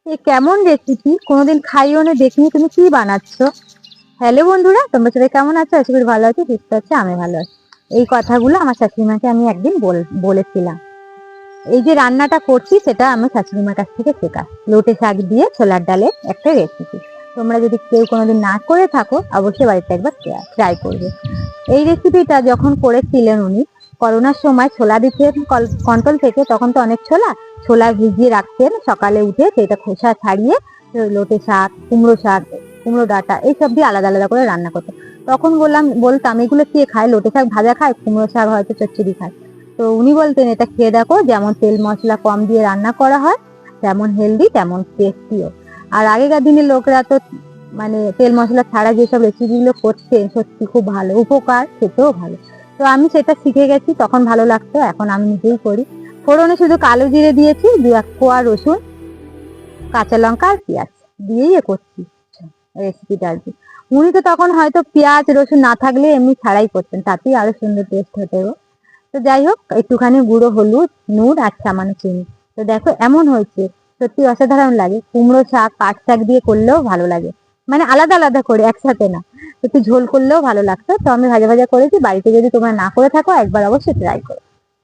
এ কেমন রেসিপি, কোনোদিন খাইও না, দেখিনি তুমি কি বানাচ্ছো? হ্যালো বন্ধুরা, তোমরা সবাই কেমন আছো? আশা করি ভালো আছো, সুস্থ আছো, আমি ভালো আছি। এই কথাগুলো আমার শাশুড়িমাকে আমি একদিন বলেছিলাম। এই যে রান্নাটা করছি সেটা আমার শাশুড়িমার কাছ থেকে শেখা, লোটে শাক দিয়ে ছোলার ডালের একটা রেসিপি। তোমরা যদি কেউ কোনোদিন না করে থাকো অবশ্যই বাড়িতে একবার ট্রাই করবে। এই রেসিপিটা যখন করেছিলেন উনি করোনার সময়, ছোলা দিতেন কন্ট্রোল থেকে, তখন তো অনেক ছোলা ভিজিয়ে রাখতেন, সকালে উঠে সেটা খোসা ছাড়িয়ে লোটে শাক, কুমড়ো শাক, কুমড়ো ডাঁটা এইসব দিয়ে আলাদা আলাদা করে রান্না করতেন। তখন বলতাম এগুলো কে খায়? লোটে শাক ভাজা খায়, কুমড়ো শাক হয়তো চচ্চড়ি খায়। তো উনি বলতেন এটা খেয়ে দেখো, যেমন তেল মশলা কম দিয়ে রান্না করা হয়, তেমন হেলদি, তেমন টেস্টিও। আর আগেকার দিনের লোকরা তো মানে তেল মশলা ছাড়া যেসব রেসিপিগুলো করছে সত্যি খুব ভালো, উপকার, খেতেও ভালো। তো আমি সেটা শিখে গেছি, তখন ভালো লাগতো, এখন আমি নিজেই করি। ফোড়নে শুধু কালো জিরে দিয়েছি, 2-1 কোয়া রসুন, কাঁচা লঙ্কা আর পেঁয়াজ দিয়েই করছি রেসিপিটা আর কি। উনি তো তখন হয়তো পেঁয়াজ রসুন না থাকলে এমনি ছাড়াই করতেন, তাতেই আরো সুন্দর টেস্ট হতো। তো যাই হোক, একটুখানি গুঁড়ো হলুদ, নুন আর সামান্য চিনি। তো দেখো এমন হয়েছে, সত্যি অসাধারণ লাগে। কুমড়ো শাক পাট শাক দিয়ে করলেও ভালো লাগে, মানে আলাদা আলাদা করে, একসাথে না। একটু ঝোল করলেও ভালো লাগতো। তো আমি ভাজা ভাজা করেছি, বাড়িতে যদি তোমরা না করে থাকো একবার অবশ্যই ট্রাই করো।